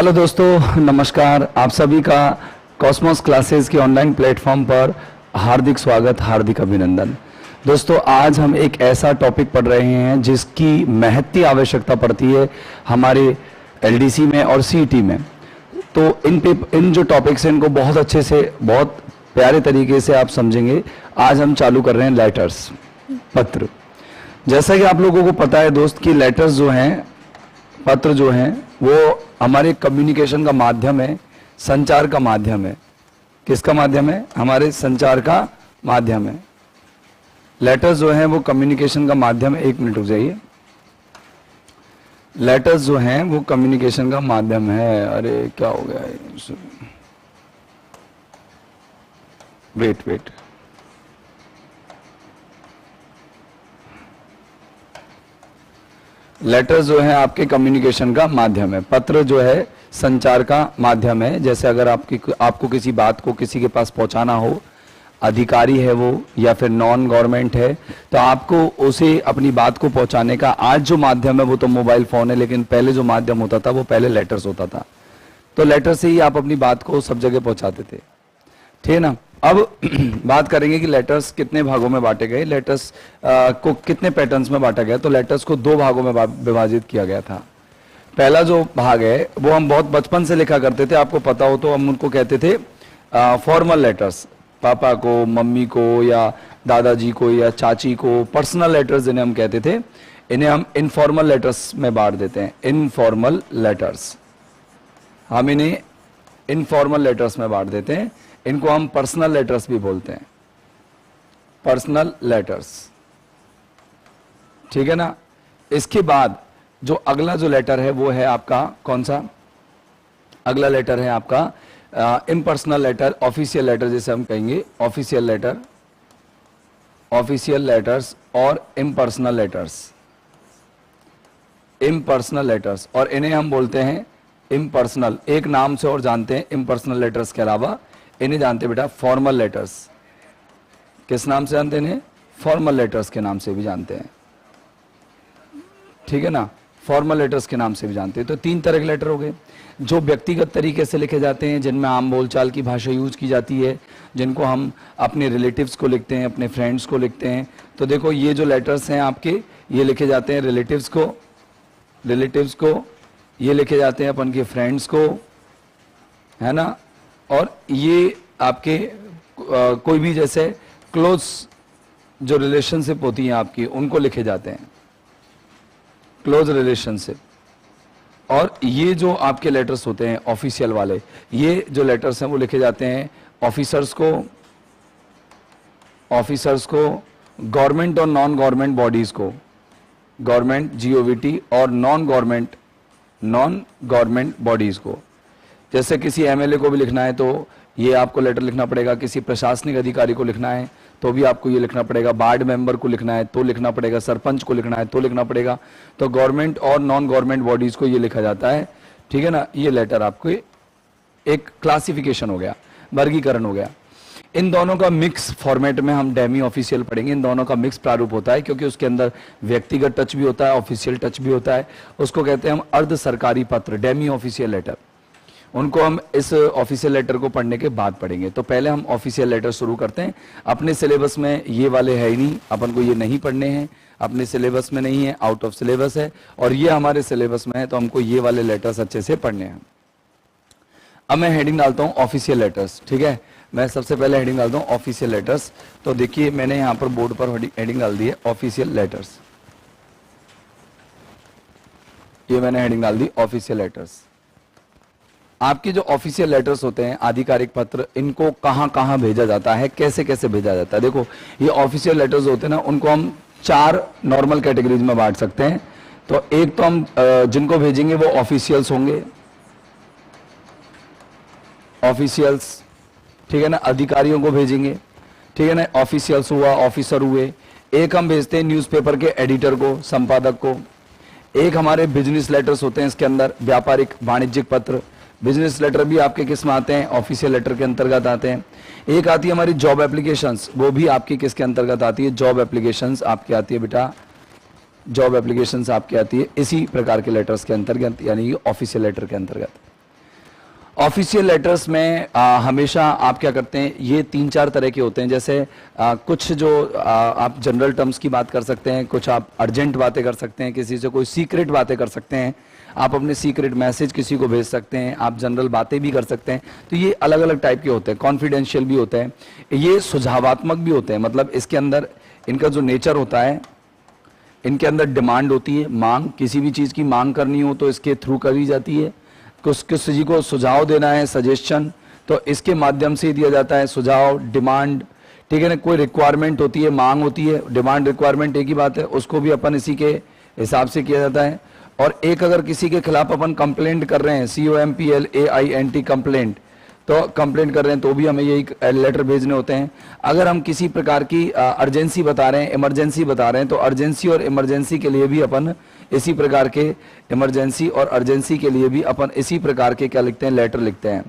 Hello दोस्तों, नमस्कार। आप सभी का कॉस्मोस क्लासेस के ऑनलाइन प्लेटफॉर्म पर हार्दिक स्वागत, हार्दिक अभिनंदन। दोस्तों, आज हम एक ऐसा टॉपिक पढ़ रहे हैं जिसकी महती आवश्यकता पड़ती है हमारे एलडीसी में और सीईटी में। तो इन जो टॉपिक्स हैं इनको बहुत अच्छे से, बहुत प्यारे तरीके से आप समझेंगे। आज हम चालू कर रहे हैं लेटर्स, पत्र। जैसा कि आप लोगों को पता है दोस्त कि लेटर्स जो हैं, पत्र जो हैं, वो हमारे कम्युनिकेशन का माध्यम है, संचार का माध्यम है। किसका माध्यम है? हमारे संचार का माध्यम है। लेटर्स जो हैं वो कम्युनिकेशन का माध्यम है। एक मिनट रुक जाइए। लेटर्स जो हैं वो कम्युनिकेशन का माध्यम है। अरे क्या हो गया? वेट। लेटर्स जो है आपके कम्युनिकेशन का माध्यम है। पत्र जो है संचार का माध्यम है। जैसे अगर आपको किसी बात को किसी के पास पहुंचाना हो, अधिकारी है वो या फिर नॉन गवर्नमेंट है, तो आपको उसे अपनी बात को पहुंचाने का आज जो माध्यम है वो तो मोबाइल फोन है, लेकिन पहले जो माध्यम होता था वो पहले लेटर्स होता था। तो लेटर से ही आप अपनी बात को सब जगह पहुंचाते थे, ठीक है ना। अब बात करेंगे कि लेटर्स कितने भागों में बांटे गए, लेटर्स को कितने पैटर्न्स में बांटा गया। तो लेटर्स को दो भागों में विभाजित किया गया था। पहला जो भाग है वो हम बहुत बचपन से लिखा करते थे, आपको पता हो तो हम उनको कहते थे फॉर्मल लेटर्स। पापा को, मम्मी को या दादाजी को या चाची को पर्सनल लेटर्स जिन्हें हम कहते थे, इन्हें हम इनफॉर्मल लेटर्स में बांट देते हैं। इनफॉर्मल लेटर्स, हम इन्हें इनफॉर्मल लेटर्स में बांट देते हैं। इनको हम पर्सनल लेटर्स भी बोलते हैं, पर्सनल लेटर्स, ठीक है ना। इसके बाद जो अगला जो लेटर है वो है आपका कौन सा? अगला लेटर है आपका इम्पर्सनल लेटर, ऑफिशियल लेटर जिसे हम कहेंगे। ऑफिशियल लेटर, ऑफिशियल लेटर्स और इम्पर्सनल लेटर्स, इम्पर्सनल लेटर्स, और इन्हें हम बोलते हैं इम्पर्सनल। एक नाम से और जानते हैं इम्पर्सनल लेटर्स के अलावा, इन्हें जानते बेटा फॉर्मल लेटर्स। किस नाम से जानते हैं इन्हें? फॉर्मल लेटर्स के नाम से भी जानते हैं, ठीक है ना। फॉर्मल लेटर्स के नाम से भी जानते हैं। तो तीन तरह के लेटर हो गए, जो व्यक्तिगत तरीके से लिखे जाते हैं, जिनमें आम बोलचाल की भाषा यूज की जाती है, जिनको हम अपने रिलेटिव्स को लिखते हैं, अपने फ्रेंड्स को लिखते हैं। तो देखो ये जो लेटर्स हैं आपके, ये लिखे जाते हैं रिलेटिव्स को, ये लिखे जाते हैं अपन के फ्रेंड्स को, है ना। और ये आपके कोई भी जैसे क्लोज जो रिलेशनशिप होती है आपकी, उनको लिखे जाते हैं, क्लोज रिलेशनशिप। और ये जो आपके लेटर्स होते हैं ऑफिशियल वाले, ये जो लेटर्स हैं वो लिखे जाते हैं ऑफिसर्स को, गवर्नमेंट और नॉन गवर्नमेंट बॉडीज को, गवर्नमेंट GOVT, और नॉन गवर्नमेंट बॉडीज को। जैसे किसी MLA को भी लिखना है तो ये आपको लेटर लिखना पड़ेगा। किसी प्रशासनिक अधिकारी को लिखना है तो भी आपको ये लिखना पड़ेगा। वार्ड मेंबर को लिखना है तो लिखना पड़ेगा। सरपंच को लिखना है तो लिखना पड़ेगा। तो गवर्नमेंट और नॉन गवर्नमेंट बॉडीज को ये लिखा जाता है, ठीक है ना। ये लेटर आपको एक क्लासिफिकेशन हो गया, वर्गीकरण हो गया। इन दोनों का मिक्स फॉर्मेट में हम डेमी ऑफिशियल पढ़ेंगे। इन दोनों का मिक्स प्रारूप होता है क्योंकि उसके अंदर व्यक्तिगत टच भी होता है, ऑफिशियल टच भी होता है। उसको कहते हैं हम अर्ध सरकारी पत्र, डेमी ऑफिशियल लेटर। उनको हम इस ऑफिशियल लेटर को पढ़ने के बाद पढ़ेंगे। तो पहले हम ऑफिशियल लेटर शुरू करते हैं। अपने सिलेबस में ये वाले है ही नहीं, अपन को ये नहीं पढ़ने हैं, अपने सिलेबस में नहीं है, आउट ऑफ सिलेबस है। और ये हमारे सिलेबस में है तो हमको ये वाले लेटर्स अच्छे से पढ़ने हैं। अब मैं हेडिंग डालता हूँ ऑफिशियल लेटर्स, ठीक है। मैं सबसे पहले हेडिंग डालता हूँ ऑफिशियल लेटर्स। तो देखिए मैंने यहाँ पर बोर्ड पर हेडिंग डाल दी है ऑफिशियल लेटर्स। ये मैंने हेडिंग डाल दी ऑफिशियल लेटर्स। आपके जो ऑफिशियल लेटर्स होते हैं, आधिकारिक पत्र, इनको कहां कहां भेजा जाता है, कैसे कैसे भेजा जाता है। देखो ये ऑफिशियल लेटर्स होते हैं ना, उनको हम 4 नॉर्मल कैटेगरीज में बांट सकते हैं। तो एक तो हम जिनको भेजेंगे वो ऑफिशियल्स होंगे, ऑफिशियल्स, ठीक है ना। अधिकारियों को भेजेंगे, ठीक है ना, ऑफिशियल्स हुआ, ऑफिसर हुए। एक हम भेजते हैं न्यूज़पेपर के एडिटर को, संपादक को। एक हमारे बिजनेस लेटर्स होते हैं, इसके अंदर व्यापारिक वाणिज्यिक पत्र, बिजनेस लेटर भी आपके किस में आते हैं? ऑफिशियल लेटर के अंतर्गत आते हैं। एक आती है हमारी जॉब एप्लीकेशंस, वो भी आपकी किसके अंतर्गत आती है? जॉब एप्लीकेशंस आपकी आती है बेटा, जॉब एप्लीकेशंस आपकी आती है इसी प्रकार के लेटर्स के अंतर्गत, यानी ऑफिशियल लेटर के अंतर्गत। ऑफिशियल लेटर्स में हमेशा आप क्या करते हैं, ये 3-4 तरह के होते हैं। जैसे कुछ जो आप जनरल टर्म्स की बात कर सकते हैं, कुछ आप अर्जेंट बातें कर सकते हैं, किसी से कोई सीक्रेट बातें कर सकते हैं, आप अपने सीक्रेट मैसेज किसी को भेज सकते हैं, आप जनरल बातें भी कर सकते हैं। तो ये अलग अलग टाइप के होते हैं। कॉन्फिडेंशियल भी होते हैं, ये सुझावात्मक भी होते हैं। मतलब इसके अंदर इनका जो नेचर होता है, इनके अंदर डिमांड होती है, मांग, किसी भी चीज़ की मांग करनी हो तो इसके थ्रू करी जाती है। किसी को सुझाव देना है, सजेशन, तो इसके माध्यम से दिया जाता है सुझाव, डिमांड, ठीक है ना। कोई रिक्वायरमेंट होती है, मांग होती है, डिमांड रिक्वायरमेंट एक ही बात है, उसको भी अपन इसी के हिसाब से किया जाता है। और एक अगर किसी के खिलाफ अपन कंप्लेंट कर रहे हैं, COMPLAINT कंप्लेंट, तो कंप्लेंट कर रहे हैं तो भी हमें यही लेटर भेजने होते हैं। अगर हम किसी प्रकार की अर्जेंसी बता रहे हैं, इमरजेंसी बता रहे हैं, तो अर्जेंसी और इमरजेंसी के लिए भी अपन इसी प्रकार के, इमरजेंसी और अर्जेंसी के लिए भी अपन इसी प्रकार के क्या लिखते हैं, लेटर लिखते हैं।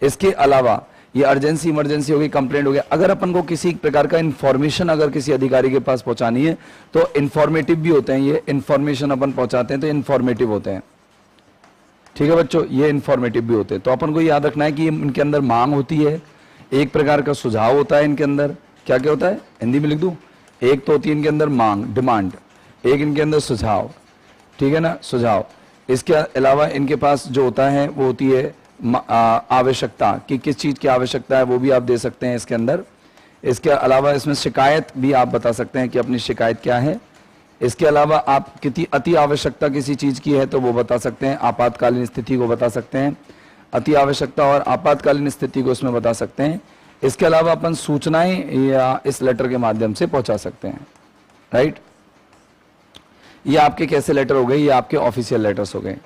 इसके अलावा ये अर्जेंसी इमरजेंसी हो गई, कंप्लेंट हो गया। अगर अपन को किसी प्रकार का इन्फॉर्मेशन अगर किसी अधिकारी के पास पहुंचानी है तो इन्फॉर्मेटिव भी होते हैं। ये इन्फॉर्मेशन अपन पहुंचाते हैं तो इन्फॉर्मेटिव होते हैं, ठीक है बच्चों, ये इन्फॉर्मेटिव भी होते हैं। तो अपन को याद रखना है कि इनके अंदर मांग होती है, एक प्रकार का सुझाव होता है इनके अंदर। क्या क्या होता है, हिंदी में लिख दूं? एक तो होती है इनके अंदर मांग, डिमांड, एक इनके अंदर सुझाव, ठीक है ना, सुझाव। इसके अलावा इनके पास जो होता है वो होती है आवश्यकता, कि किस चीज की आवश्यकता है वो भी आप दे सकते हैं इसके अंदर। इसके अलावा इसमें शिकायत भी आप बता सकते हैं कि अपनी शिकायत क्या है। इसके अलावा आप कितनी अति आवश्यकता किसी चीज की है तो वो बता सकते हैं, आपातकालीन स्थिति को बता सकते हैं, अति आवश्यकता और आपातकालीन स्थिति को इसमें बता सकते हैं। इसके अलावा अपन सूचनाएं या इस लेटर के माध्यम से पहुंचा सकते हैं, राइट। ये आपके कैसे लेटर हो गए, ये आपके ऑफिशियल लेटर्स हो गए।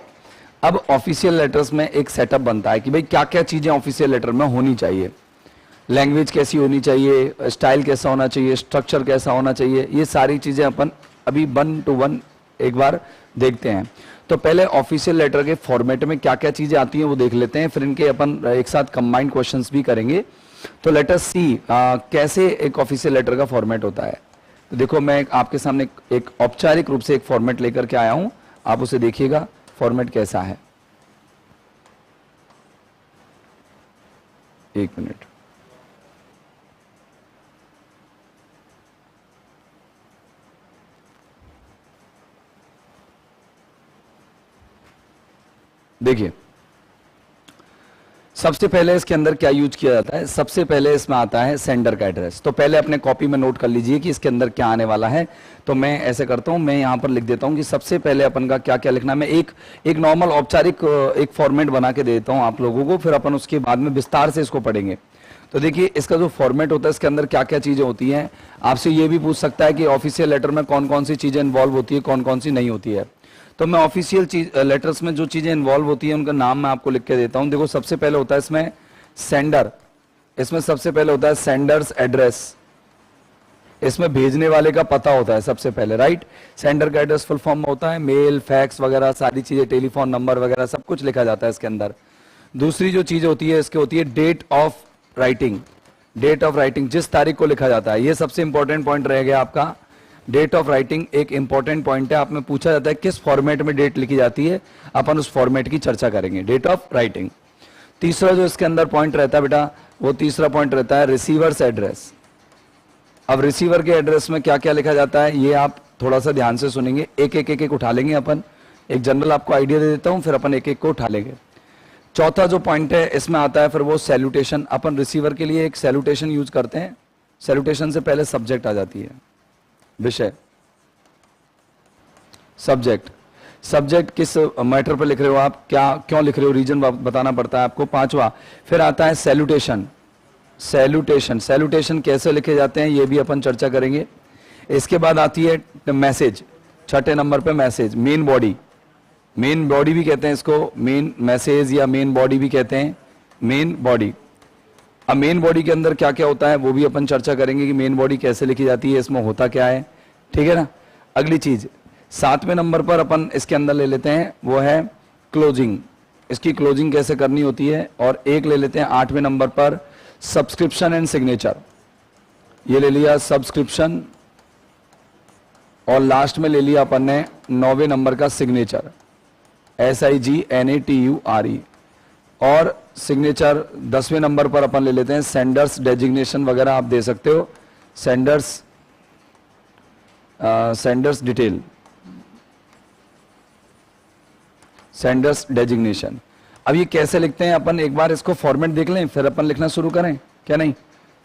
अब ऑफिशियल लेटर्स में एक सेटअप बनता है कि भाई क्या क्या चीजें ऑफिशियल लेटर में होनी चाहिए। लैंग्वेज कैसी होनी चाहिए, स्टाइल कैसा होना चाहिए, स्ट्रक्चर कैसा होना चाहिए, ये सारी चीजें अपन अभी 1 to 1 एक बार देखते हैं। तो पहले ऑफिशियल लेटर के फॉर्मेट में क्या क्या चीजें आती हैं वो देख लेते हैं, फिर इनके अपन एक साथ कंबाइंड क्वेश्चंस भी करेंगे। तो लेटर सी, कैसे एक ऑफिशियल लेटर का फॉर्मेट होता है। तो देखो मैं आपके सामने एक औपचारिक रूप से एक फॉर्मेट लेकर के आया हूं, आप उसे देखिएगा फॉर्मेट कैसा है। एक मिनट, देखिए सबसे पहले इसके अंदर क्या यूज किया जाता है। सबसे पहले इसमें आता है सेंडर का एड्रेस। तो पहले अपने कॉपी में नोट कर लीजिए कि इसके अंदर क्या आने वाला है। तो मैं ऐसे करता हूं, मैं यहां पर लिख देता हूं कि सबसे पहले अपन का क्या क्या लिखना है। मैं एक नॉर्मल औपचारिक एक फॉर्मेट बना के देता हूं आप लोगों को, फिर अपन उसके बाद में विस्तार से इसको पढ़ेंगे। तो देखिए इसका जो फॉर्मेट होता है इसके अंदर क्या क्या चीजें होती हैं। आपसे ये भी पूछ सकता है कि ऑफिशियल लेटर में कौन कौन सी चीजें इन्वॉल्व होती है, कौन कौन सी नहीं होती है। तो मैं ऑफिशियल लेटर्स में जो चीजें इन्वॉल्व होती है उनका नाम मैं आपको लिख के देता हूं। देखो सबसे पहले होता है इसमें सेंडर, इसमें सबसे पहले होता है सेंडर्स एड्रेस, इसमें भेजने वाले का पता होता है सबसे पहले, राइट। सेंडर का एड्रेस फुल फॉर्म में होता है मेल, फैक्स वगैरह सारी चीजें, टेलीफोन नंबर वगैरह सब कुछ लिखा जाता है इसके अंदर। दूसरी जो चीज होती है इसकी होती है date of writing. Date of writing, जिस तारीख को लिखा जाता है, ये सबसे इंपॉर्टेंट पॉइंट रह गया आपका। डेट ऑफ राइटिंग एक इंपॉर्टेंट पॉइंट है। आप में पूछा जाता है किस फॉर्मेट में डेट लिखी जाती है, अपन उस फॉर्मेट की चर्चा करेंगे, डेट ऑफ राइटिंग। तीसरा जो इसके अंदर पॉइंट रहता है बेटा, वो तीसरा पॉइंट रहता है रिसीवर्स एड्रेस। अब रिसीवर के एड्रेस में क्या क्या लिखा जाता है ये आप थोड़ा सा ध्यान से सुनेंगे, एक एक उठा लेंगे अपन। एक जनरल आपको आइडिया दे देता हूं, फिर अपन एक एक को उठा लेंगे। चौथा जो पॉइंट है इसमें आता है फिर वो सैल्यूटेशन। अपन रिसीवर के लिए एक सैल्यूटेशन यूज करते हैं। सैल्यूटेशन से पहले सब्जेक्ट आ जाती है, विषय, सब्जेक्ट। सब्जेक्ट किस मैटर पर लिख रहे हो आप, क्या क्यों लिख रहे हो, रीजन बताना पड़ता है आपको। पांचवा फिर आता है सैल्यूटेशन। सैल्यूटेशन, सैल्यूटेशन कैसे लिखे जाते हैं ये भी अपन चर्चा करेंगे। इसके बाद आती है मैसेज, छठे नंबर पे message. Main body, main body भी कहते हैं इसको, मेन मैसेज या मेन बॉडी भी कहते हैं, मेन बॉडी। अब मेन बॉडी के अंदर क्या क्या होता है वो भी अपन चर्चा करेंगे कि मेन बॉडी कैसे लिखी जाती है, इसमें होता क्या है, ठीक है ना। अगली चीज 7वें नंबर पर अपन इसके अंदर ले लेते हैं वो है क्लोजिंग। इसकी क्लोजिंग कैसे करनी होती है। और एक ले लेते हैं 8वें नंबर पर सब्सक्रिप्शन एंड सिग्नेचर। ये ले लिया सब्सक्रिप्शन, और लास्ट में ले लिया अपन ने 9वें नंबर का सिग्नेचर, SIGNATURE। और सिग्नेचर 10वें नंबर पर अपन ले लेते हैं सेंडर्स डेजिग्नेशन वगैरह आप दे सकते हो, सेंडर्स डिटेल, सेंडर्स डेजिग्नेशन। अब ये कैसे लिखते हैं अपन एक बार इसको फॉर्मेट देख लें फिर अपन लिखना शुरू करें, क्या नहीं?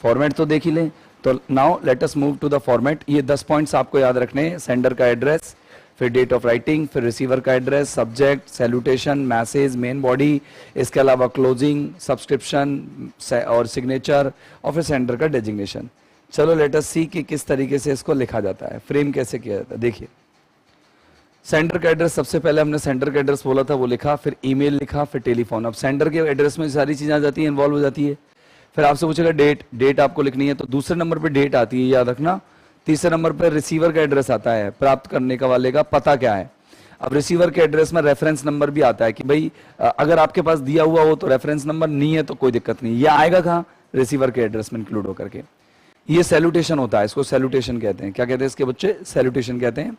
फॉर्मेट तो देख ही लें। तो now let us move to the format. ये 10 पॉइंट्स आपको याद रखने हैं, सेंडर का एड्रेस, फिर डेट ऑफ राइटिंग, फिर रिसीवर का address, subject, salutation, message, main body, इसके अलावा क्लोजिंग, सब्सक्रिप्शन और सिग्नेचर, और फिर सेंडर का डेजिग्नेशन। चलो लेट अस सी कि किस तरीके से इसको लिखा जाता है, फ्रेम कैसे किया जाता है। देखिए सेंडर का एड्रेस, सबसे पहले हमने सेंडर का एड्रेस बोला था वो लिखा, फिर ईमेल लिखा, फिर टेलीफोन। अब सेंडर के एड्रेस में सारी चीजें आ जाती है, इन्वॉल्व हो जाती है। फिर आपसे पूछेगा डेट आपको लिखनी है, तो दूसरे नंबर पे डेट आती है, याद रखना। तीसरे नंबर पे रिसीवर का एड्रेस आता है, प्राप्त करने का वाले का पता क्या है। अब रिसीवर के एड्रेस में रेफरेंस नंबर भी आता है कि भाई अगर आपके पास दिया हुआ हो तो रेफरेंस नंबर, नहीं है तो कोई दिक्कत नहीं, ये आएगा कहाँ? रिसीवर के एड्रेस में इंक्लूड होकर के। ये सैल्यूटेशन होता है, इसको सैल्यूटेशन कहते हैं। क्या कहते हैं इसके बच्चे? सैल्यूटेशन कहते हैं,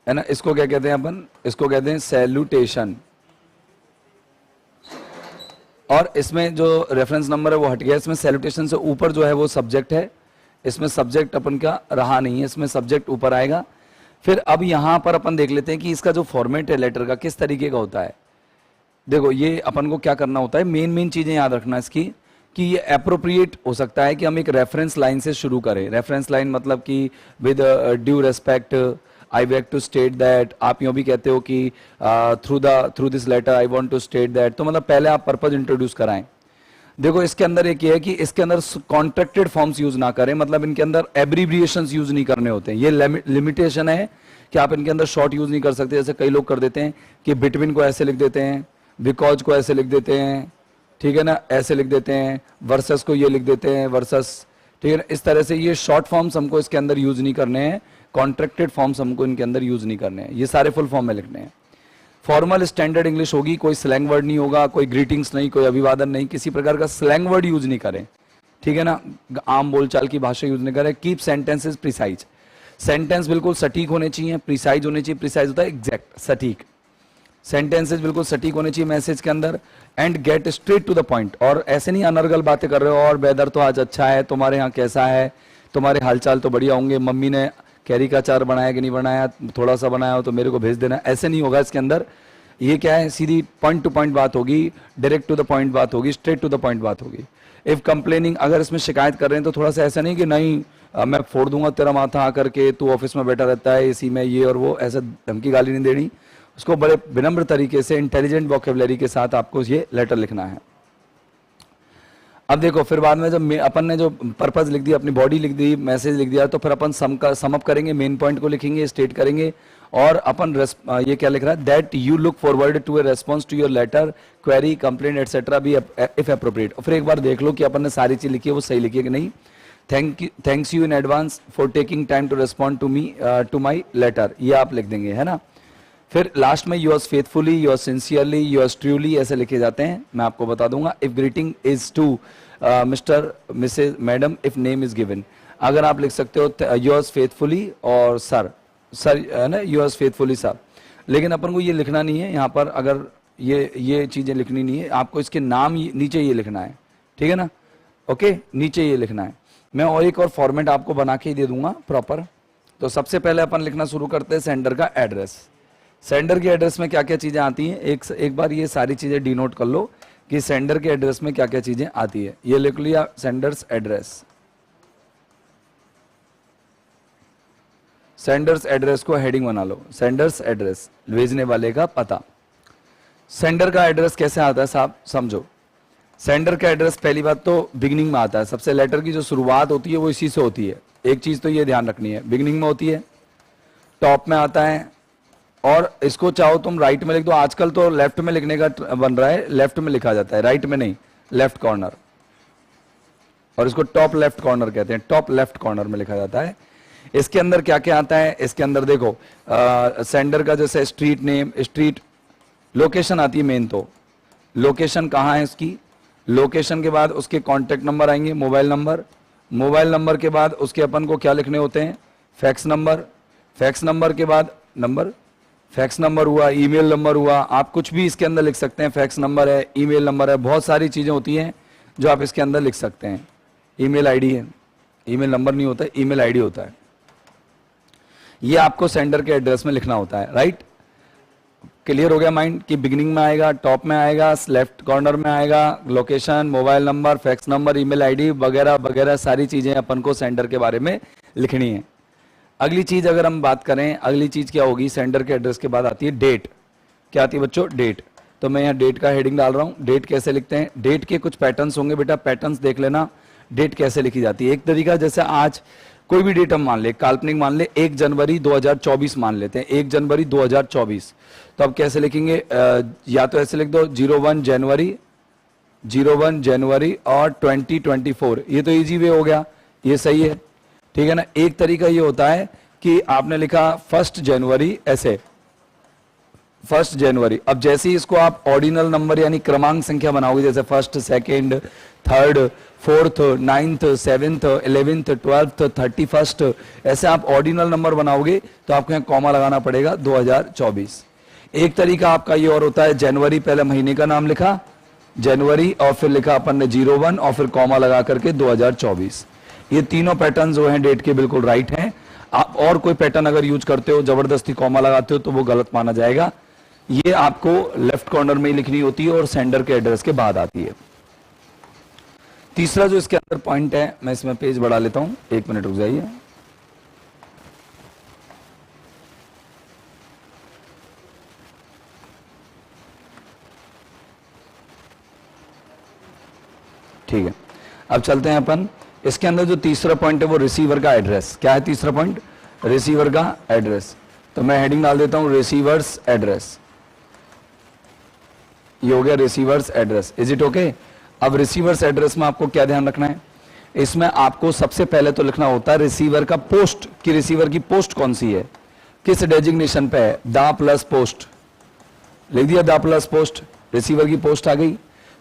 है ना। इसको क्या कहते हैं अपन? इसको कहते हैं सैल्यूटेशन। और इसमें जो रेफरेंस नंबर है वो हट गया, इसमें सैल्यूटेशन से ऊपर जो है वो सब्जेक्ट है, इसमें सब्जेक्ट अपन का रहा नहीं है, इसमें सब्जेक्ट ऊपर आएगा। फिर अब यहां पर अपन देख लेते हैं कि इसका जो फॉर्मेट है लेटर का किस तरीके का होता है। देखो ये अपन को क्या करना होता है, मेन चीजें याद रखना इसकी, कि ये अप्रोप्रिएट हो सकता है कि हम एक रेफरेंस लाइन से शुरू करें। रेफरेंस लाइन मतलब कि with due respect I beg to state that, आप यूं भी कहते हो कि through this letter I want to state that, तो मतलब पहले आप पर्पज इंट्रोड्यूस कराएं। देखो इसके अंदर एक ये है कि इसके अंदर कॉन्ट्रैक्टेड फॉर्म्स यूज ना करें, मतलब इनके अंदर एब्रीविएशंस यूज नहीं करने होते हैं। ये लिमिटेशन है कि आप इनके अंदर शॉर्ट यूज नहीं कर सकते, जैसे कई लोग कर देते हैं कि बिटवीन को ऐसे लिख देते हैं, बिकॉज को ऐसे लिख देते हैं, ठीक है ना, ऐसे लिख देते हैं, वर्सेस को ये लिख देते हैं, वर्सेस, ठीक है ना। इस तरह से ये शॉर्ट फॉर्म्स हमको इसके अंदर यूज नहीं करने हैं, कॉन्ट्रैक्टेड फॉर्म्स हमको इनके अंदर यूज नहीं करने हैं, ये सारे फुल फॉर्म में लिखने हैं। फॉर्मल स्टैंडर्ड इंग्लिश होगी, कोई स्लैंग वर्ड नहीं होगा, कोई ग्रीटिंग्स नहीं, कोई अभिवादन नहीं, किसी प्रकार का स्लैंग वर्ड यूज नहीं करें, ठीक है ना, आम बोलचाल की भाषा यूज नहीं करें। कीप सेंटेंसेस प्रिसाइज, सेंटेंस बिल्कुल सटीक होने चाहिए, प्रिसाइज होने चाहिए। प्रिसाइज होता है एग्जैक्ट, सटीक, सेंटेंसेस बिल्कुल सटीक होने चाहिए मैसेज के अंदर। And get straight to the point, और ऐसे नहीं अनर्गल बातें कर रहे हो, और वेदर तो आज अच्छा है, तुम्हारे यहाँ कैसा है, तुम्हारे हालचाल तो बढ़िया होंगे, मम्मी ने कैरी का अचार बनाया कि नहीं बनाया, थोड़ा सा बनाया हो तो मेरे को भेज देना, ऐसे नहीं होगा इसके अंदर। ये क्या है, सीधी पॉइंट टू पॉइंट बात होगी, डायरेक्ट टू द पॉइंट बात होगी, स्ट्रेट टू द पॉइंट बात होगी। इफ कंप्लेनिंग, अगर इसमें शिकायत कर रहे हैं तो थोड़ा सा ऐसा नहीं कि नहीं मैं फोड़ दूंगा तेरा माथा आकर के, तू ऑफिस में बैठा रहता है इसी में ये और वो, ऐसा धमकी गाली नहीं देनी, उसको बड़े विनम्र तरीके से इंटेलिजेंट वोकैबुलरी के साथ आपको ये लेटर लिखना है। अब देखो फिर बाद में जब अपन ने जो पर्पस लिख दिया, अपनी बॉडी लिख दी, मैसेज लिख दिया, तो फिर अपन सम अप करेंगे, मेन पॉइंट को लिखेंगे, स्टेट करेंगे, और अपन ये क्या लिख रहा है, that you look forward to a response to your letter, query, complaint etcetera be if appropriate. फिर एक बार देख लो कि अपन ने सारी चीज लिखी है वो सही लिखी है कि नहीं। Thanks you in advance for taking time to respond to me to my letter, ये आप लिख देंगे, है ना। फिर लास्ट में yours faithfully, yours sincerely, yours truly ऐसे लिखे जाते हैं, मैं आपको बता दूंगा। If greeting is to mister, missus, madam, if name is given, अगर आप लिख सकते हो योर्स फेथफुली और सर है ना, योर्स फेथफुली सर, लेकिन अपन को ये लिखना नहीं है यहाँ पर, अगर ये चीजें लिखनी नहीं है आपको, इसके नाम नीचे ये लिखना है, ठीक है ना, ओके, नीचे ये लिखना है। मैं और एक और फॉर्मेट आपको बना के ही दे दूंगा प्रॉपर। तो सबसे पहले अपन लिखना शुरू करते हैं सेंडर का एड्रेस। सेंडर के एड्रेस में क्या क्या चीजें आती हैं, एक बार ये सारी चीजें डिनोट कर लो कि सेंडर के एड्रेस में क्या क्या चीजें आती है। ये लिख लिया सेंडर्स एड्रेस, सेंडर्स एड्रेस को हेडिंग बना लो, सेंडर्स एड्रेस, भेजने वाले का पता। सेंडर का एड्रेस कैसे आता है साहब, समझो। सेंडर का एड्रेस पहली बात तो बिगिनिंग में आता है, सबसे लेटर की जो शुरुआत होती है वो इसी से होती है। एक चीज तो ये ध्यान रखनी है, बिगिनिंग में होती है, टॉप में आता है, और इसको चाहो तुम राइट में लिख दो। आजकल तो लेफ्ट में लिखने का बन रहा है, लेफ्ट में लिखा जाता है, राइट में नहीं, लेफ्ट कॉर्नर, और इसको टॉप लेफ्ट कॉर्नर कहते हैं, टॉप लेफ्ट कॉर्नर में लिखा जाता है। इसके अंदर क्या क्या आता है, इसके अंदर देखो सेंडर का जैसे स्ट्रीट नेम, स्ट्रीट लोकेशन आती है मेन, तो लोकेशन कहाँ है इसकी, लोकेशन के बाद उसके कॉन्टेक्ट नंबर आएंगे, मोबाइल नंबर, मोबाइल नंबर के बाद उसके अपन को क्या लिखने होते हैं, फैक्स नंबर, फैक्स नंबर के बाद नंबर, फैक्स नंबर हुआ, ईमेल नंबर हुआ, आप कुछ भी इसके अंदर लिख सकते हैं। फैक्स नंबर है, ईमेल नंबर है, बहुत सारी चीजें होती हैं जो आप इसके अंदर लिख सकते हैं। ईमेल आईडी है, ईमेल नंबर नहीं होता है, ईमेल आईडी होता है। ये आपको सेंडर के एड्रेस में लिखना होता है, राइट। क्लियर हो गया माइंड कि बिगिनिंग में आएगा, टॉप में आएगा, लेफ्ट कॉर्नर में आएगा, location, mobile number, fax number, email ID वगैरह वगैरह सारी चीजें अपन को सेंडर के बारे में लिखनी है। अगली चीज अगर हम बात करें, अगली चीज क्या होगी, सेंडर के एड्रेस के बाद आती है डेट। क्या आती है बच्चों? डेट। तो मैं यहाँ डेट का हेडिंग डाल रहा हूँ। डेट कैसे लिखते हैं? डेट के कुछ पैटर्न्स होंगे बेटा, पैटर्न्स देख लेना। डेट कैसे लिखी जाती है? एक तरीका, जैसे आज कोई भी डेट हम मान ले, काल्पनिक मान ले, 1 जनवरी 2024 मान लेते हैं, 1 जनवरी 2024। तो अब कैसे लिखेंगे? या तो ऐसे लिख दो 01 जनवरी और 2024। ये तो इजी वे हो गया, ये सही है, ठीक है ना। एक तरीका ये होता है कि आपने लिखा 1 जनवरी, ऐसे 1 जनवरी। अब जैसे ही इसको आप ऑर्डिनल नंबर यानी क्रमांक संख्या बनाओगे, जैसे 1st, 2nd, 3rd, 4th, 9th, 7th, 11th, 12th, 31st, ऐसे आप ऑर्डिनल नंबर बनाओगे तो आपको यहाँ कॉमा लगाना पड़ेगा 2024। एक तरीका आपका ये और होता है, जनवरी पहले महीने का नाम लिखा जनवरी और फिर लिखा अपन ने 01 और फिर कॉमा लगा करके 2024। ये तीनों पैटर्न जो हैं डेट के बिल्कुल राइट हैं। आप और कोई पैटर्न अगर यूज करते हो, जबरदस्ती कॉमा लगाते हो, तो वो गलत माना जाएगा। ये आपको लेफ्ट कॉर्नर में ही लिखनी होती है और सेंडर के एड्रेस के बाद आती है। तीसरा जो इसके अंदर पॉइंट है, मैं इसमें पेज बढ़ा लेता हूं, 1 मिनट रुक जाइए। ठीक है, अब चलते हैं अपन। इसके अंदर जो तीसरा पॉइंट है वो रिसीवर का एड्रेस। क्या है तीसरा पॉइंट? रिसीवर का एड्रेस। तो मैं हेडिंग डाल देता हूं रिसीवर्स एड्रेस। ये हो गया receiver's address. Is it okay? अब रिसीवर्स एड्रेस में आपको क्या ध्यान रखना है? इसमें आपको सबसे पहले तो लिखना होता है रिसीवर का पोस्ट, कि रिसीवर की पोस्ट कौन सी है, किस डेजिग्नेशन पे है। दा प्लस पोस्ट लिख दिया, दा प्लस पोस्ट, रिसीवर की पोस्ट आ गई।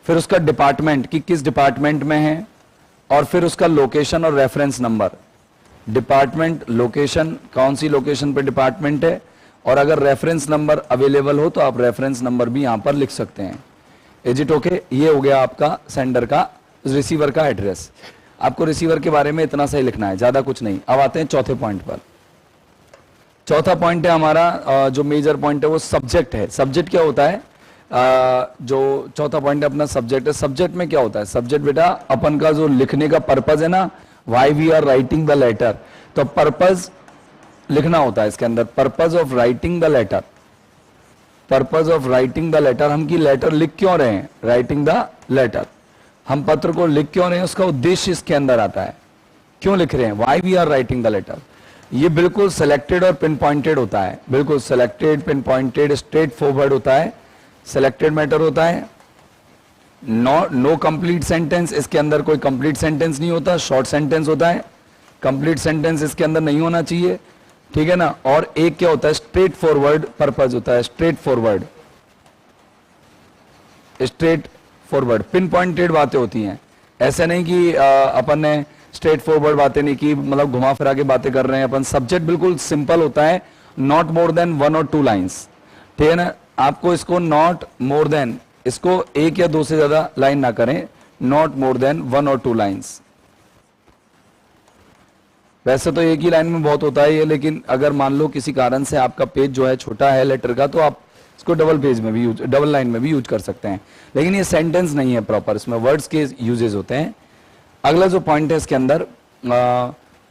फिर उसका डिपार्टमेंट, कि किस डिपार्टमेंट में है, और फिर उसका लोकेशन और रेफरेंस नंबर। डिपार्टमेंट, लोकेशन, कौन सी लोकेशन पे डिपार्टमेंट है, और अगर रेफरेंस नंबर अवेलेबल हो तो आप रेफरेंस नंबर भी यहां पर लिख सकते हैं। Is it okay? ये हो गया आपका सेंडर का, रिसीवर का एड्रेस। आपको रिसीवर के बारे में इतना सही लिखना है, ज्यादा कुछ नहीं। अब आते हैं चौथे पॉइंट पर। चौथा पॉइंट है हमारा, जो मेजर पॉइंट है वो सब्जेक्ट है। सब्जेक्ट क्या होता है? जो चौथा पॉइंट है अपना सब्जेक्ट है। सब्जेक्ट में क्या होता है? सब्जेक्ट बेटा अपन का जो लिखने का पर्पज है ना, why we are writing the letter, तो पर्पज लिखना होता है इसके अंदर। Purpose of writing the letter, purpose of writing the letter. हम की लेटर लिख क्यों रहे हैं? राइटिंग द लेटर, हम पत्र को लिख क्यों रहे हैं, उसका उद्देश्य इसके अंदर आता है, क्यों लिख रहे हैं, why we are writing the letter. ये बिल्कुल सिलेक्टेड और पिन पॉइंटेड होता है, बिल्कुल selected, pinpointed, straightforward होता है, सिलेक्टेड मैटर होता है। नो कंप्लीट सेंटेंस, इसके अंदर कोई कंप्लीट सेंटेंस नहीं होता, शॉर्ट सेंटेंस होता है। कंप्लीट सेंटेंस इसके अंदर नहीं होना चाहिए, ठीक है ना। और एक क्या होता है? स्ट्रेट फॉरवर्ड पर्पज होता है, straight forward, straight forward. Pin pointed बातें होती हैं, ऐसे नहीं कि अपन ने स्ट्रेट फॉरवर्ड बातें नहीं की, मतलब घुमा फिरा के बातें कर रहे हैं अपन। सब्जेक्ट बिल्कुल सिंपल होता है, नॉट मोर देन 1 और 2 लाइन्स, ठीक है ना। आपको इसको नॉट मोर देन, इसको 1 या 2 से ज्यादा लाइन ना करें, नॉट मोर देन 1 और 2 लाइन्स। वैसे तो एक ही लाइन में बहुत होता है ये, लेकिन अगर मान लो किसी कारण से आपका पेज जो है छोटा है लेटर का, तो आप इसको डबल पेज में भी यूज, डबल लाइन में भी यूज कर सकते हैं। लेकिन ये सेंटेंस नहीं है प्रॉपर, इसमें वर्ड्स के यूजेस होते हैं। अगला जो पॉइंट है इसके अंदर,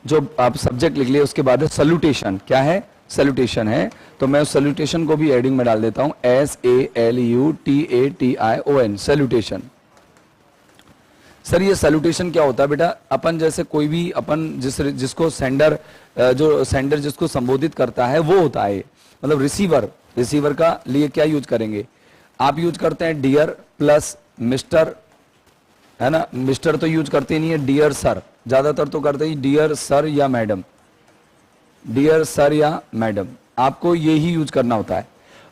जो आप सब्जेक्ट लिख लिए, उसके बाद है सल्यूटेशन। क्या है? सल्यूटेशन है। तो मैं उस सल्यूटेशन को भी हेडिंग में डाल देता हूं, SALUTATION, सल्यूटेशन। सर ये सल्यूटेशन क्या होता है बेटा? अपन जैसे कोई भी अपन जिसको सेंडर, जो सेंडर जिसको संबोधित करता है वो होता है, मतलब रिसीवर। रिसीवर का लिए क्या यूज करेंगे? आप यूज करते हैं डियर प्लस मिस्टर, है ना। मिस्टर तो यूज करते नहीं है, डियर सर, ज्यादातर तो करते ही डियर सर या मैडम, डियर सर या मैडम, आपको यही यूज करना होता है।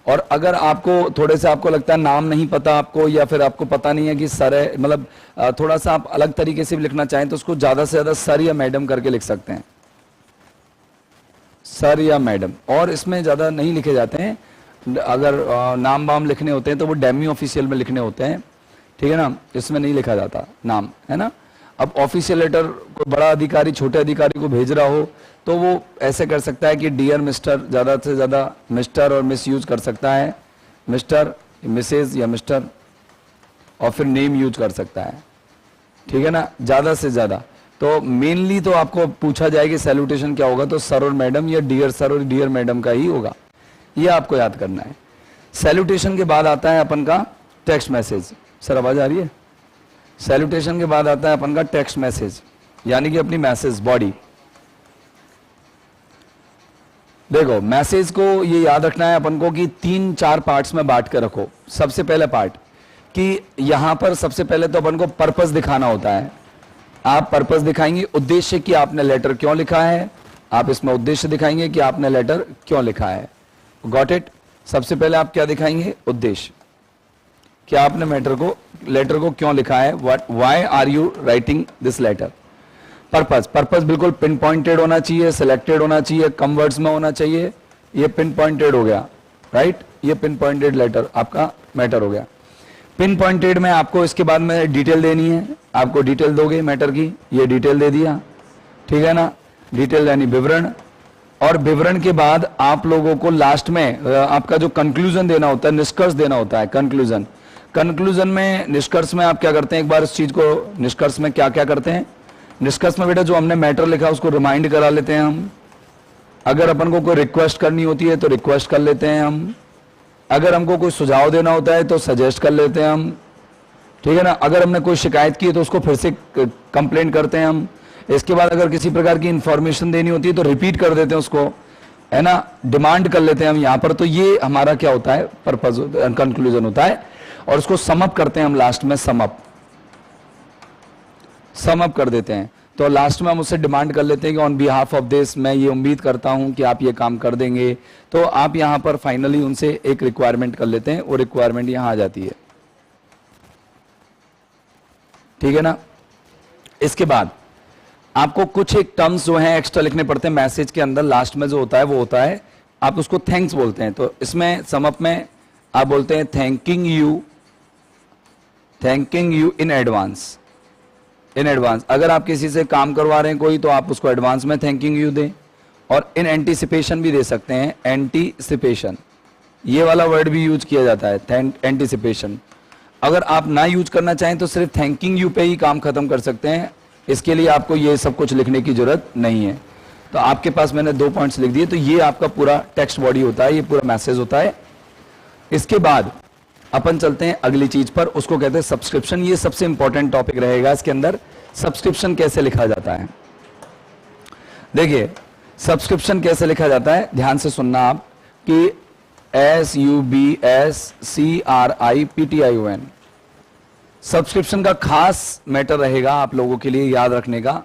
और अगर आपको थोड़े से आपको लगता है नाम नहीं पता आपको, या फिर आपको पता नहीं है कि सर है, मतलब थोड़ा सा आप अलग तरीके से भी लिखना चाहें तो उसको ज्यादा से ज्यादा सर या मैडम करके लिख सकते हैं, सर या मैडम। और इसमें ज्यादा नहीं लिखे जाते हैं, अगर नाम वाम लिखने होते हैं तो वो डेमी ऑफिशियल में लिखने होते हैं, ठीक है ना, इसमें नहीं लिखा जाता नाम, है ना। अब ऑफिशियल लेटर कोई बड़ा अधिकारी छोटे अधिकारी को भेज रहा हो तो वो ऐसे कर सकता है कि डियर मिस्टर, ज़्यादा से ज़्यादा मिस्टर और मिस यूज कर सकता है, मिस्टर, मिसेज या मिस्टर, और फिर नेम यूज कर सकता है, ठीक है ना, ज़्यादा से ज़्यादा। तो मेनली तो आपको पूछा जाए कि सैल्यूटेशन क्या होगा, तो सर और मैडम या डियर सर और डियर मैडम का ही होगा, ये आपको याद करना है। सैल्यूटेशन के बाद आता है अपन का टेक्स्ट मैसेज। सर आवाज आ रही है? सैल्यूटेशन के बाद आता है अपन का टेक्स्ट मैसेज, यानी कि अपनी मैसेज बॉडी। देखो मैसेज को ये याद रखना है अपन को कि 3-4 पार्ट्स में बांट के रखो। सबसे पहले पार्ट कि यहां पर सबसे पहले तो अपन को पर्पस दिखाना होता है। आप पर्पस दिखाएंगे, उद्देश्य कि आपने लेटर क्यों लिखा है, आप इसमें उद्देश्य दिखाएंगे कि आपने लेटर क्यों लिखा है। Got it? सबसे पहले आप क्या दिखाएंगे? उद्देश्य, कि आपने लेटर को क्यों लिखा है, why are you writing this letter. Purpose बिल्कुल पिन पॉइंटेड होना चाहिए, सिलेक्टेड होना चाहिए, कम वर्ड्स में होना चाहिए। ये पिन पॉइंटेड हो गया, राइट, ये पिन पॉइंटेड लेटर आपका मैटर हो गया। पिन पॉइंटेड में आपको इसके बाद में डिटेल देनी है, आपको डिटेल दोगे मैटर की, ये डिटेल दे दिया, ठीक है ना, डिटेल यानी विवरण। और विवरण के बाद आप लोगों को लास्ट में आपका जो कंक्लूजन देना होता है, निष्कर्ष देना होता है, कंक्लूजन में, निष्कर्ष में आप क्या करते हैं, एक बार इस चीज को, निष्कर्ष में क्या क्या करते हैं, निष्कर्ष में बेटा जो हमने मैटर लिखा उसको रिमाइंड करा लेते हैं हम। अगर अपन को कोई रिक्वेस्ट करनी होती है तो रिक्वेस्ट कर लेते हैं हम, अगर हमको कोई सुझाव देना होता है तो सजेस्ट कर लेते हैं हम, ठीक है ना, अगर हमने कोई शिकायत की है तो उसको फिर से कंप्लेंट करते हैं हम। इसके बाद अगर किसी प्रकार की इंफॉर्मेशन देनी होती है तो रिपीट कर देते हैं उसको, है ना, डिमांड कर लेते हैं हम यहाँ पर। तो ये हमारा क्या होता है, पर्पस, कंक्लूजन होता है। और उसको समअप करते हैं हम लास्ट में, समअप कर देते हैं। तो लास्ट में हम उससे डिमांड कर लेते हैं कि ऑन बिहाफ ऑफ दिस मैं ये उम्मीद करता हूं कि आप ये काम कर देंगे। तो आप यहां पर फाइनली उनसे एक रिक्वायरमेंट कर लेते हैं, वो रिक्वायरमेंट यहां आ जाती है, ठीक है ना। इसके बाद आपको कुछ एक टर्म्स जो हैं एक्स्ट्रा लिखने पड़ते हैं मैसेज के अंदर। लास्ट में जो होता है वो होता है, आप उसको थैंक्स बोलते हैं। तो इसमें समअप में आप बोलते हैं थैंकिंग यू इन एडवांस। अगर आप किसी से काम करवा रहे हैं कोई, तो आप उसको एडवांस में थैंकिंग यू दें। और इन एंटीसिपेशन भी दे सकते हैं, एंटीसिपेशन, ये वाला वर्ड भी यूज किया जाता है, एंटीसिपेशन। अगर आप ना यूज करना चाहें तो सिर्फ थैंकिंग यू पे ही काम खत्म कर सकते हैं, इसके लिए आपको ये सब कुछ लिखने की जरूरत नहीं है। तो आपके पास मैंने 2 पॉइंट्स लिख दिए। तो ये आपका पूरा टेक्स्ट बॉडी होता है, ये पूरा मैसेज होता है। इसके बाद अपन चलते हैं अगली चीज पर, उसको कहते हैं सब्सक्रिप्शन। ये सबसे इंपॉर्टेंट टॉपिक रहेगा इसके अंदर, सब्सक्रिप्शन कैसे लिखा जाता है। देखिए सब्सक्रिप्शन कैसे लिखा जाता है, ध्यान से सुनना आप, कि SUBSCRIPTION सब्सक्रिप्शन का खास मैटर रहेगा आप लोगों के लिए याद रखने का।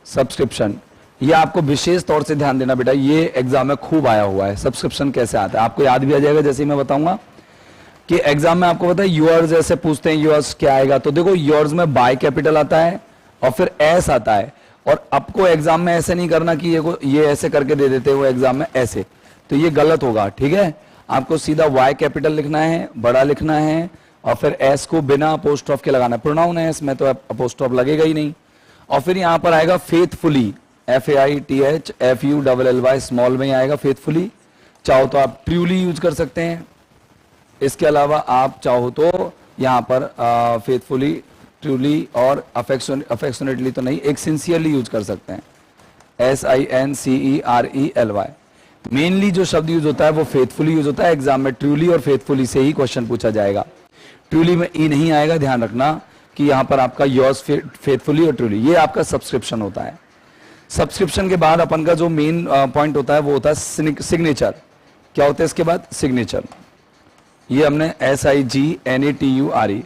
सब्सक्रिप्शन ये आपको विशेष तौर से ध्यान देना बेटा, ये एग्जाम में खूब आया हुआ है। सब्सक्रिप्शन कैसे आता है आपको याद भी आ जाएगा, जैसे ही मैं बताऊंगा कि एग्जाम में आपको पता है योर्स ऐसे पूछते हैं, योर्स क्या आएगा। तो देखो योर्स में बाय कैपिटल आता है और फिर एस आता है। और आपको एग्जाम में ऐसे नहीं करना कि ये ऐसे करके दे देते हो एग्जाम में ऐसे, तो ये गलत होगा, ठीक है। आपको सीधा वाई कैपिटल लिखना है, बड़ा लिखना है, और फिर एस को बिना अपोस्ट्रोफ के लगाना। प्रोनाउन है इसमें तो अपोस्ट्रोफ लगेगा ही नहीं। और फिर यहां पर आएगा फेथफुली, FAITHFULLY स्मॉल में ही आएगा फेथफुली। चाहो तो आप ट्रूली यूज कर सकते हैं, इसके अलावा आप चाहो तो यहां पर फेथफुली, ट्रूली और अफेक्शनेटली तो नहीं, एक सिंसियरली यूज कर सकते हैं, SINCERELY। मेनली जो शब्द यूज होता है वो फेथफुली यूज होता है। एग्जाम में ट्रूली और फेथफुली से ही क्वेश्चन पूछा जाएगा। ट्रूली में ई नहीं आएगा, ध्यान रखना कि यहां पर आपका योर्स फेथफुली और ट्रूली, ये आपका सब्सक्रिप्शन होता है। सब्सक्रिप्शन के बाद अपन का जो मेन पॉइंट होता है वो होता है सिग्नेचर। क्या होता है इसके बाद? सिग्नेचर। ये हमने SIGNATURE।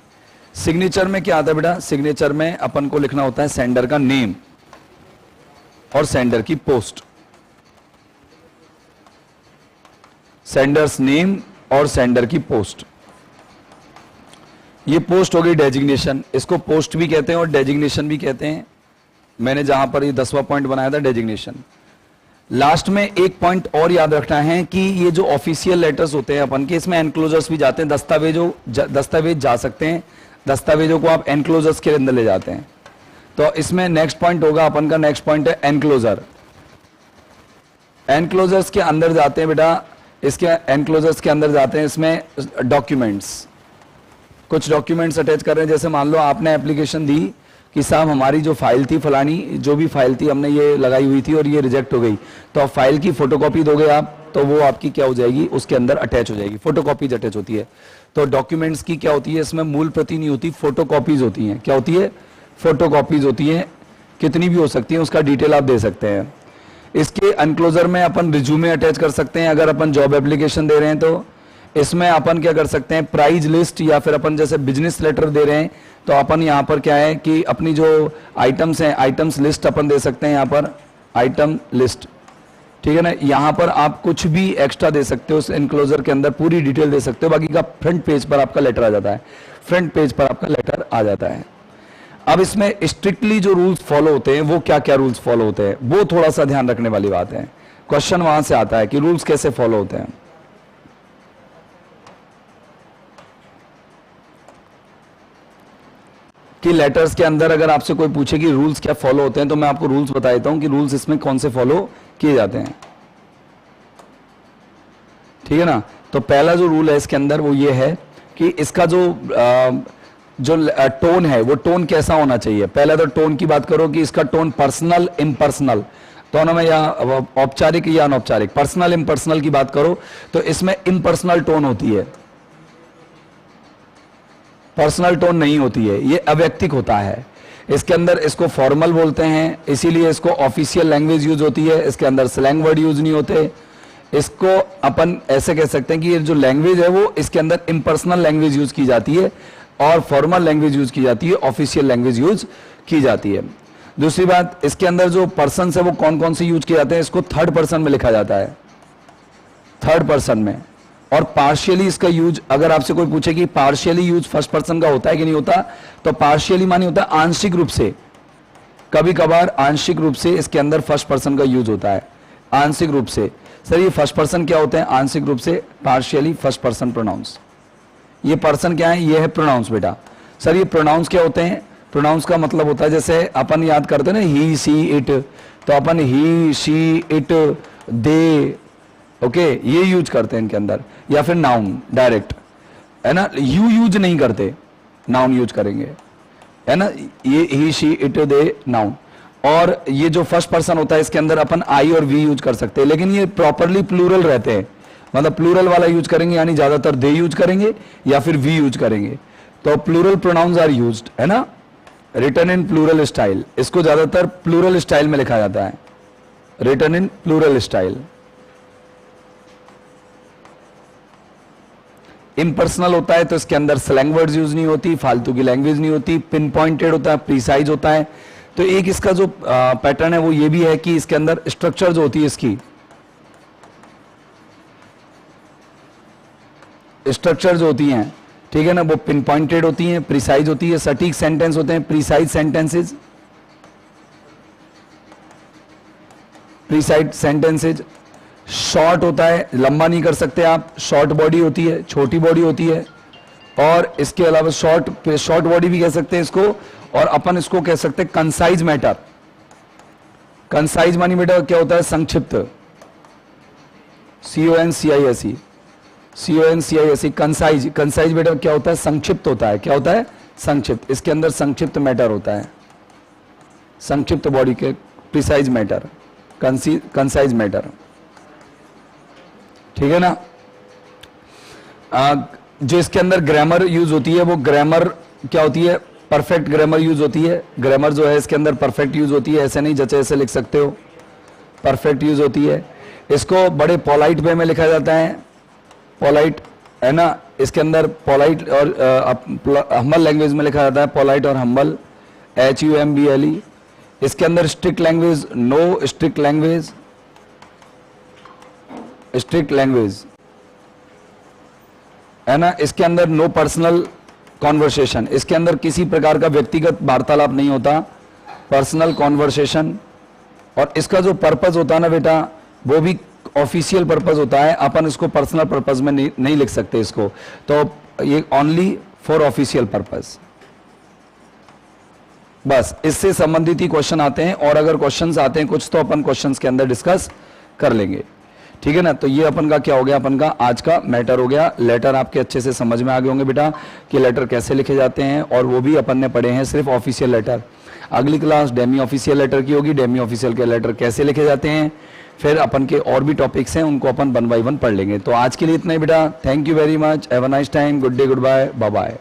सिग्नेचर में क्या आता है बेटा? सिग्नेचर में अपन को लिखना होता है सेंडर का नेम और सेंडर की पोस्ट। सेंडर्स नेम और सेंडर की पोस्ट, ये पोस्ट हो गई डेजिग्नेशन। इसको पोस्ट भी कहते हैं और डेजिग्नेशन भी कहते हैं। मैंने जहां पर ये 10वां पॉइंट बनाया था डेजिग्नेशन। लास्ट में एक पॉइंट और याद रखना है कि ये जो ऑफिशियल लेटर्स होते हैं अपन के, इसमें एनक्लोजर्स भी जाते हैं, दस्तावेज जा सकते हैं, दस्तावेजों को आप एनक्लोजर्स के अंदर ले जाते हैं। तो इसमें नेक्स्ट पॉइंट होगा अपन का, नेक्स्ट पॉइंट है एनक्लोजर। एनक्लोजर्स के अंदर जाते हैं बेटा, इसके एनक्लोजर्स के अंदर जाते हैं, इसमें डॉक्यूमेंट्स, कुछ डॉक्यूमेंट्स अटैच कर रहे हैं। जैसे मान लो आपने एप्लीकेशन दी कि साहब हमारी जो फाइल थी फलानी, जो भी फाइल थी हमने ये लगाई हुई थी और ये रिजेक्ट हो गई, तो आप फाइल की फोटोकॉपी दोगे आप, तो वो आपकी क्या हो जाएगी, उसके अंदर अटैच हो जाएगी, फोटोकॉपीज अटैच होती है। तो डॉक्यूमेंट्स की क्या होती है, इसमें मूल प्रति नहीं होती, फोटोकॉपीज होती हैं। क्या होती है, फोटोकॉपीज होती हैं, कितनी भी हो सकती है, उसका डिटेल आप दे सकते हैं। इसके एनक्लोजर में अपन रिज्यूमे अटैच कर सकते हैं, अगर अपन जॉब एप्लीकेशन दे रहे हैं तो। इसमें अपन क्या कर सकते हैं, प्राइज लिस्ट, या फिर अपन जैसे बिजनेस लेटर दे रहे हैं तो अपन यहाँ पर क्या है कि अपनी जो आइटम्स हैं, आइटम्स लिस्ट अपन दे सकते हैं, यहाँ पर आइटम लिस्ट, ठीक है ना। यहाँ पर आप कुछ भी एक्स्ट्रा दे सकते हो, उस एनक्लोजर के अंदर पूरी डिटेल दे सकते हो, बाकी का फ्रंट पेज पर आपका लेटर आ जाता है, फ्रंट पेज पर आपका लेटर आ जाता है। अब इसमें स्ट्रिक्टली जो रूल्स फॉलो होते हैं, वो क्या क्या रूल्स फॉलो होते हैं, वो थोड़ा सा ध्यान रखने वाली बात है। क्वेश्चन वहां से आता है कि रूल्स कैसे फॉलो होते हैं। कि लेटर्स के अंदर अगर आपसे कोई पूछे कि रूल्स क्या फॉलो होते हैं, तो मैं आपको रूल्स बता देता हूं कि रूल्स इसमें कौन से फॉलो किए जाते हैं, ठीक है ना। तो पहला जो रूल है इसके अंदर वो ये है कि इसका जो टोन है, वो टोन कैसा होना चाहिए। पहले तो टोन की बात करो कि इसका टोन पर्सनल, इम्पर्सनल दोनों में, या औपचारिक या अनौपचारिक। पर्सनल इम्पर्सनल की बात करो तो इसमें इम्पर्सनल टोन होती है, पर्सनल टोन नहीं होती है, ये अवैयक्तिक होता है। इसके अंदर इसको फॉर्मल बोलते हैं, इसीलिए इसको ऑफिशियल लैंग्वेज यूज होती है, इसके अंदर स्लैंग वर्ड यूज नहीं होते। इसको अपन ऐसे कह सकते हैं कि ये जो लैंग्वेज है वो इसके अंदर इम्पर्सनल लैंग्वेज यूज की जाती है और फॉर्मल लैंग्वेज यूज की जाती है, ऑफिशियल लैंग्वेज यूज की जाती है। दूसरी बात, इसके अंदर जो पर्सन है वो कौन कौन से यूज किए जाते हैं, इसको थर्ड पर्सन में लिखा जाता है, थर्ड पर्सन में। और पार्शियली इसका यूज, अगर आपसे कोई पूछे कि पार्शियली यूज फर्स्ट पर्सन का होता है कि नहीं होता, तो पार्शियली मानी होता है आंशिक रूप से, कभी कभार आंशिक रूप से इसके अंदर फर्स्ट पर्सन का यूज होता है, आंशिक रूप से। सर ये फर्स्ट पर्सन क्या होते हैं, आंशिक रूप से पार्शियली फर्स्ट पर्सन प्रोनाउंस। ये पर्सन क्या है, ये है प्रोनाउंस बेटा। सर ये प्रोनाउंस क्या होते हैं, प्रोनाउंस का मतलब होता है, जैसे अपन याद करते हैं ना ही सी इट, तो अपन ही शी इट दे, ओके ये यूज करते हैं इनके अंदर। या फिर नाउन डायरेक्ट, है ना, यू यूज नहीं करते, नाउन यूज करेंगे, है ना, ये ही शी इट दे नाउन। और ये जो फर्स्ट पर्सन होता है इसके अंदर अपन आई और वी यूज कर सकते हैं, लेकिन ये प्रॉपरली प्लूरल रहते हैं, मतलब प्लूरल वाला यूज करेंगे, यानी ज्यादातर दे यूज करेंगे या फिर वी यूज करेंगे। तो प्लूरल प्रोनाउंस आर यूज्ड, है ना, रिटन इन प्लूरल स्टाइल, इसको ज्यादातर प्लूरल स्टाइल में लिखा जाता है, written in plural style. Impersonal होता है तो इसके अंदर स्लैंग वर्ड्स यूज नहीं होती, फालतू की लैंग्वेज नहीं होती, पिन पॉइंटेड होता है, प्रीसाइज होता है। तो एक इसका जो पैटर्न है वो ये भी है कि इसके अंदर स्ट्रक्चर जो होती है, इसकी स्ट्रक्चर जो होती हैं, ठीक है ना, वो पिन पॉइंटेड होती हैं, प्रीसाइज होती है, सटीक सेंटेंस होते हैं, precise sentences, precise sentences. Short होता है, लंबा नहीं कर सकते आप, शॉर्ट बॉडी होती है, छोटी बॉडी होती है। और इसके अलावा शॉर्ट बॉडी भी कह सकते हैं इसको, और अपन इसको कह सकते हैं कंसाइज मैटर। कंसाइज मानी बेटा क्या होता है, संक्षिप्त, CONCISE, CONCISE, कंसाइज। कंसाइज बेटा क्या होता है, संक्षिप्त होता है। क्या होता है, संक्षिप्त। इसके अंदर संक्षिप्त मैटर होता है, संक्षिप्त बॉडी के, प्रिसाइज मैटर, कंसाइज मैटर, ठीक है ना। जो इसके अंदर ग्रामर यूज होती है, वो ग्रामर क्या होती है, परफेक्ट ग्रामर यूज होती है। ग्रामर जो है इसके अंदर परफेक्ट यूज होती है, ऐसे नहीं जैसे ऐसे लिख सकते हो, परफेक्ट यूज होती है। इसको बड़े पोलाइट वे में लिखा जाता है, पोलाइट, है ना। इसके अंदर पोलाइट और हम्बल लैंग्वेज में लिखा जाता है, पोलाइट और हम्बल, HUMBLE। इसके अंदर strict language, no strict language, strict language, है ना। इसके अंदर नो पर्सनल कॉन्वर्सेशन, इसके अंदर किसी प्रकार का व्यक्तिगत वार्तालाप नहीं होता, पर्सनल कॉन्वर्सेशन, और इसका जो पर्पज होता है ना बेटा, वो भी ऑफिशियल पर्पज होता है, अपन इसको पर्सनल पर्पज में नहीं लिख सकते इसको, तो ये ओनली फॉर ऑफिशियल पर्पज। बस इससे संबंधित ही क्वेश्चन आते हैं, और अगर क्वेश्चंस आते हैं कुछ तो अपन क्वेश्चंस के अंदर डिस्कस कर लेंगे, ठीक है ना। तो ये अपन का क्या हो गया, अपन का आज का मैटर हो गया। लेटर आपके अच्छे से समझ में आ गए होंगे बेटा कि लेटर कैसे लिखे जाते हैं, और वो भी अपन ने पढ़े हैं सिर्फ ऑफिशियल लेटर। अगली क्लास डेमी ऑफिशियल लेटर की होगी, डेमी ऑफिशियल के लेटर कैसे लिखे जाते हैं, फिर अपन के और भी टॉपिक्स हैं उनको अपन 1 by 1 पढ़ लेंगे। तो आज के लिए इतना ही बेटा, thank you very much, have a nice time, good day, goodbye, bye bye.